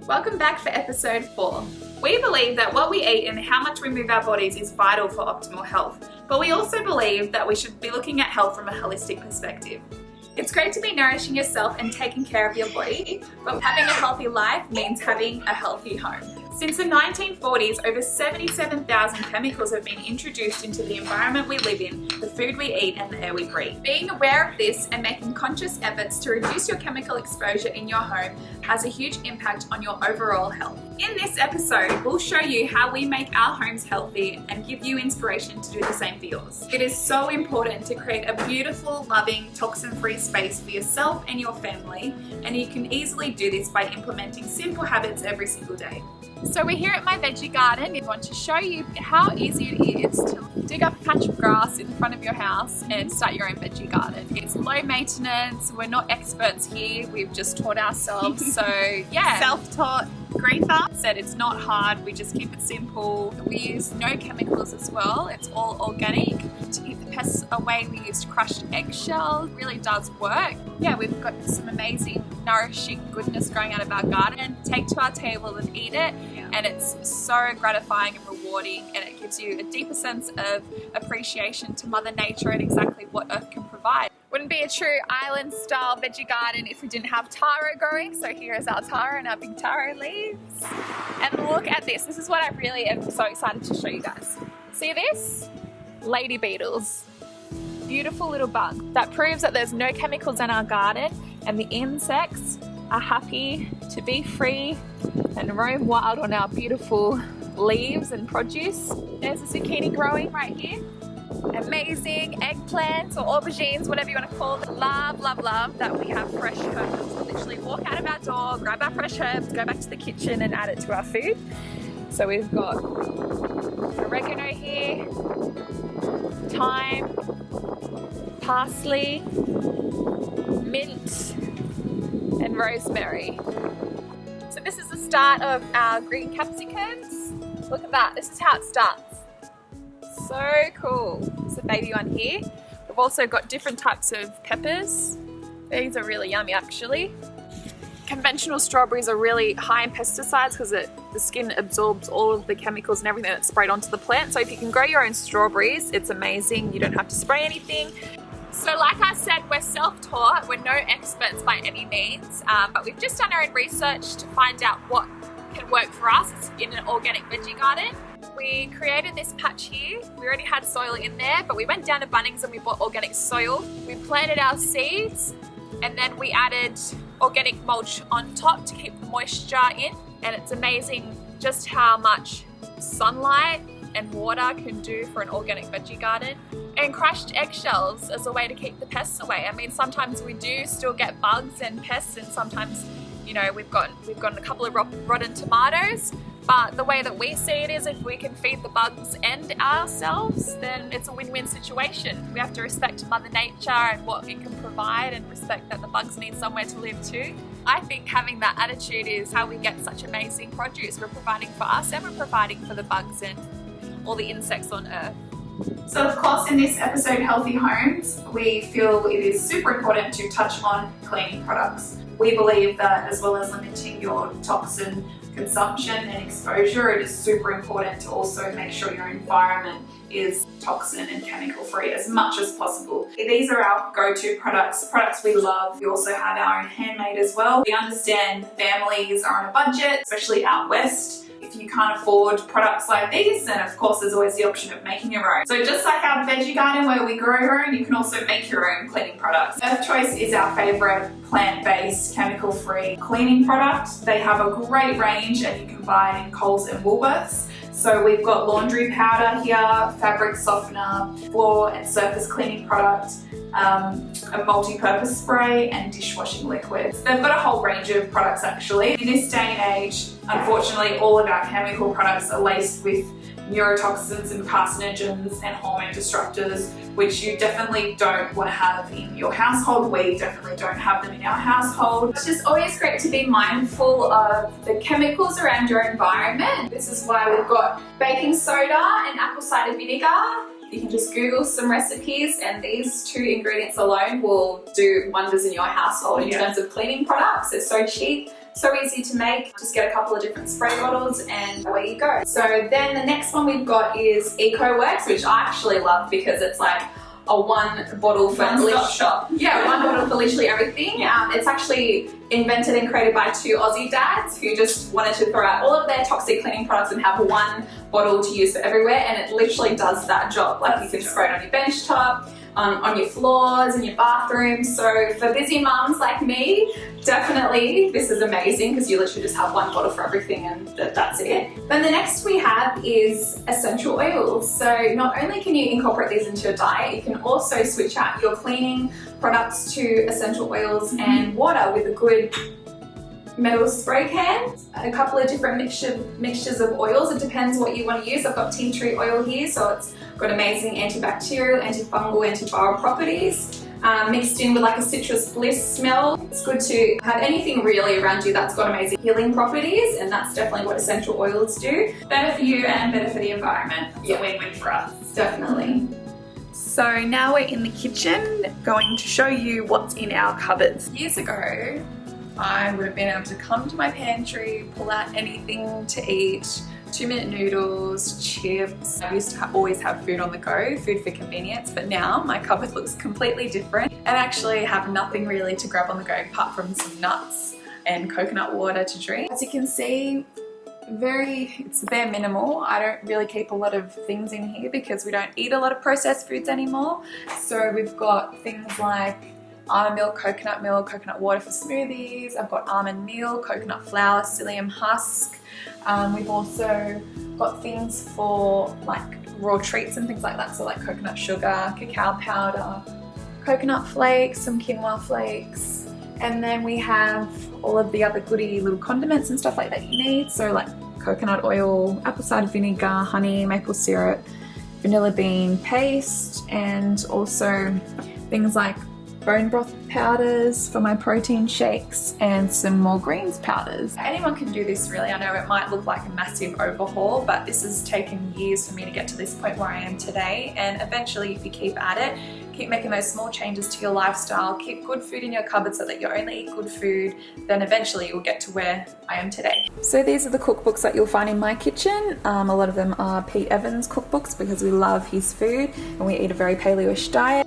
Welcome back for episode 4. We believe that what we eat and how much we move our bodies is vital for optimal health, but we also believe that we should be looking at health from a holistic perspective. It's great to be nourishing yourself and taking care of your body, but having a healthy life means having a healthy home. Since the 1940s, over 77,000 chemicals have been introduced into the environment we live in, the food we eat and the air we breathe. Being aware of this and making conscious efforts to reduce your chemical exposure in your home has a huge impact on your overall health. In this episode, we'll show you how we make our homes healthy and give you inspiration to do the same for yours. It is so important to create a beautiful, loving, toxin-free space for yourself and your family, and you can easily do this by implementing simple habits every single day. So we're here at my veggie garden. We want to show you how easy it is to dig up a patch of grass in front of your house and start your own veggie garden. It's low maintenance, we're not experts here, we've just taught ourselves, so yeah. Self-taught green thumb. Said it's not hard, we just keep it simple. We use no chemicals as well, it's all organic. To keep the pests away, we used crushed eggshells. It really does work. Yeah, we've got some amazing nourishing goodness growing out of our garden. Take to our table and eat it, and it's so gratifying and rewarding, and it gives you a deeper sense of appreciation to Mother Nature and exactly what Earth can provide. Wouldn't be a true island style veggie garden if we didn't have taro growing, so here is our taro and our big taro leaves. And look at this, this is what I really am so excited to show you guys. See this? Lady beetles. Beautiful little bug. That proves that there's no chemicals in our garden and the insects are happy to be free and roam wild on our beautiful leaves and produce. There's a zucchini growing right here. Amazing eggplants or aubergines, whatever you want to call them. Love, love, love that we have fresh herbs. We literally walk out of our door, grab our fresh herbs, go back to the kitchen and add it to our food. So we've got oregano here, thyme, parsley, mint, and rosemary. So this is the start of our green capsicums. Look at that, this is how it starts. So cool. There's a baby one here. We've also got different types of peppers. These are really yummy actually. Conventional strawberries are really high in pesticides because the skin absorbs all of the chemicals and everything that's sprayed onto the plant. So if you can grow your own strawberries, it's amazing. You don't have to spray anything. So like I said, we're self-taught. We're no experts by any means, but we've just done our own research to find out what can work for us in an organic veggie garden. We created this patch here. We already had soil in there, but we went down to Bunnings and we bought organic soil. We planted our seeds and then we added organic mulch on top to keep the moisture in. And it's amazing just how much sunlight and water can do for an organic veggie garden. And crushed eggshells as a way to keep the pests away. I mean, sometimes we do still get bugs and pests, and sometimes, you know, we've got a couple of rotten tomatoes. But the way that we see it is if we can feed the bugs and ourselves, then it's a win-win situation. We have to respect Mother Nature and what it can provide and respect that the bugs need somewhere to live too. I think having that attitude is how we get such amazing produce. We're providing for us and we're providing for the bugs and all the insects on Earth. So of course in this episode, Healthy Homes, we feel it is super important to touch on cleaning products. We believe that as well as limiting your toxin consumption and exposure, it is super important to also make sure your environment is toxin and chemical free as much as possible. These are our go-to products we love. We also have our own handmade as well. We understand families are on a budget, especially out west. If you can't afford products like these, then of course there's always the option of making your own. So just like our veggie garden where we grow your own, you can also make your own cleaning products. Earth Choice is our favorite plant-based, chemical-free cleaning product. They have a great range and you can buy it in Coles and Woolworths. So we've got laundry powder here, fabric softener, floor and surface cleaning product, a multi-purpose spray and dishwashing liquids. They've got a whole range of products actually. In this day and age, unfortunately, all of our chemical products are laced with neurotoxins and carcinogens and hormone disruptors, which you definitely don't want to have in your household. We definitely don't have them in our household. It's just always great to be mindful of the chemicals around your environment. This is why we've got baking soda and apple cider vinegar You can just Google some recipes, and these 2 ingredients alone will do wonders in your household in terms of cleaning products. They're so cheap, so easy to make. Just get a couple of different spray bottles and away you go. So then the next one we've got is EcoWorks, which I actually love because it's like a 1 bottle for shop. Yeah, 1 bottle for literally everything. It's actually invented and created by 2 Aussie dads who just wanted to throw out all of their toxic cleaning products and have 1 bottle to use for everywhere, and it literally does that job. Like you can spray it on your bench top, on your floors, in your bathroom. So for busy mums like me, definitely this is amazing because you literally just have 1 bottle for everything and that's it. Then the next we have is essential oils. So not only can you incorporate these into your diet, you can also switch out your cleaning products to essential oils and water with a good metal spray can, a couple of different mixtures of oils. It depends what you want to use. I've got tea tree oil here, so it's got amazing antibacterial, antifungal, antiviral properties. Mixed in with like a citrus bliss smell. It's good to have anything really around you that's got amazing healing properties, and that's definitely what essential oils do. Better for you and better for the environment. It's a win-win for us. Definitely. So now we're in the kitchen going to show you what's in our cupboards. Years ago, I would have been able to come to my pantry, pull out anything to eat, 2-minute noodles, chips. I used to always have food on the go, food for convenience, but now my cupboard looks completely different and I actually have nothing really to grab on the go apart from some nuts and coconut water to drink. As you can see, it's bare minimal. I don't really keep a lot of things in here because we don't eat a lot of processed foods anymore. So we've got things like almond milk, coconut water for smoothies. I've got almond meal, coconut flour, psyllium husk. We've also got things for like raw treats and things like that. So like coconut sugar, cacao powder, coconut flakes, some quinoa flakes. And then we have all of the other goody little condiments and stuff like that you need. So like coconut oil, apple cider vinegar, honey, maple syrup, vanilla bean paste, and also things like bone broth powders for my protein shakes and some more greens powders. Anyone can do this really. I know it might look like a massive overhaul, but this has taken years for me to get to this point where I am today, and eventually if you keep at it, keep making those small changes to your lifestyle, keep good food in your cupboard so that you only eat good food, then eventually you'll get to where I am today. So these are the cookbooks that you'll find in my kitchen. A lot of them are Pete Evans cookbooks because we love his food and we eat a very paleo-ish diet.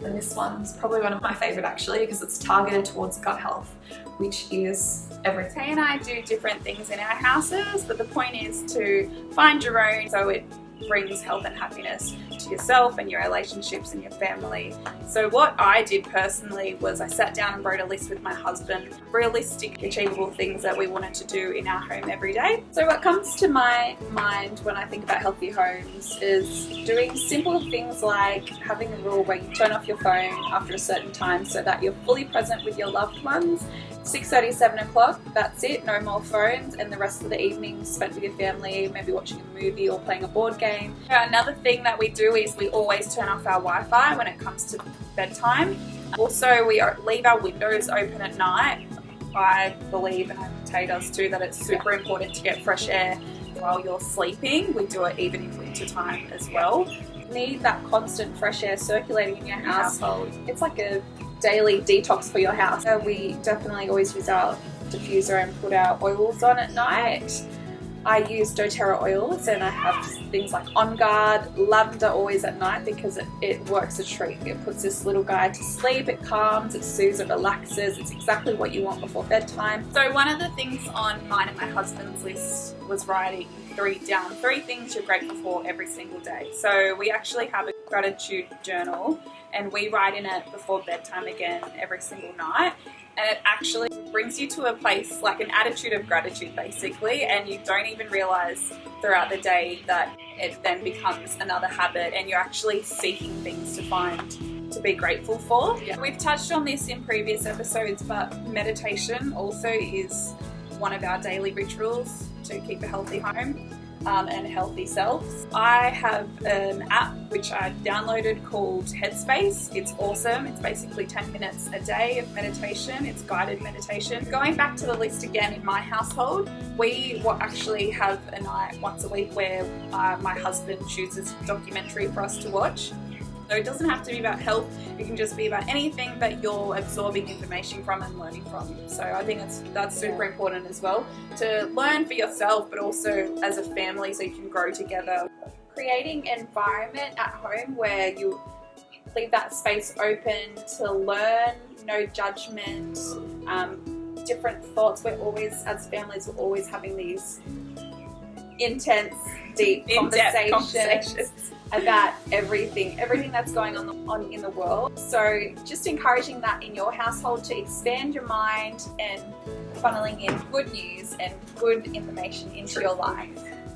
And this one's probably one of my favorite actually because it's targeted towards gut health, which is everything. Tay and I do different things in our houses, but the point is to find your own so it brings health and happiness to yourself and your relationships and your family. So what I did personally was I sat down and wrote a list with my husband, realistic, achievable things that we wanted to do in our home every day. So what comes to my mind when I think about healthy homes is doing simple things like having a rule where you turn off your phone after a certain time so that you're fully present with your loved ones. 6:30, 7 o'clock, that's it, no more phones, and the rest of the evening spent with your family, maybe watching a movie or playing a board game. Another thing that we do is we always turn off our Wi-Fi when it comes to bedtime. Also, we leave our windows open at night. I believe, and Tay does too, that it's super important to get fresh air while you're sleeping. We do it even in winter time as well. You need that constant fresh air circulating in your household. It's like a daily detox for your house. We definitely always use our diffuser and put our oils on at night. I use doTERRA oils and I have things like On Guard, lavender always at night because it works a treat. It puts this little guy to sleep, it calms, it soothes, it relaxes. It's exactly what you want before bedtime. So one of the things on mine and my husband's list was writing three things you're grateful for every single day. So we actually have a gratitude journal and we write in it before bedtime again every single night. And it actually brings you to a place, like an attitude of gratitude basically, and you don't even realize throughout the day that it then becomes another habit and you're actually seeking things to find to be grateful for. Yeah. We've touched on this in previous episodes, but meditation also is one of our daily rituals to keep a healthy home. and healthy selves. I have an app which I downloaded called Headspace. It's awesome. It's basically 10 minutes a day of meditation. It's guided meditation. Going back to the list again, in my household, we actually have a night once a week where my husband chooses a documentary for us to watch. So it doesn't have to be about health, it can just be about anything that you're absorbing information from and learning from. So I think that's super important as well, to learn for yourself, but also as a family so you can grow together. Creating an environment at home where you leave that space open to learn, no judgment, different thoughts. We're always, as families, we're always having these intense, deep conversations about everything that's going on in the world. So just encouraging that in your household, to expand your mind and funneling in good news and good information into your life.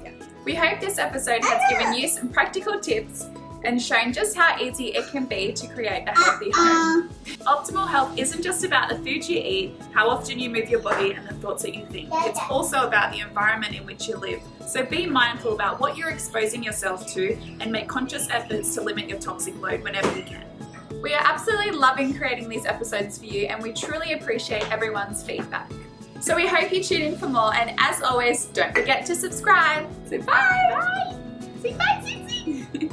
Yeah. We hope this episode has given you some practical tips and shown just how easy it can be to create a healthy home. Optimal health isn't just about the food you eat, how often you move your body, and the thoughts that you think. It's also about the environment in which you live. So be mindful about what you're exposing yourself to and make conscious efforts to limit your toxic load whenever you can. We are absolutely loving creating these episodes for you, and we truly appreciate everyone's feedback. So we hope you tune in for more, and as always, don't forget to subscribe. So bye! Bye! Say bye, Susie!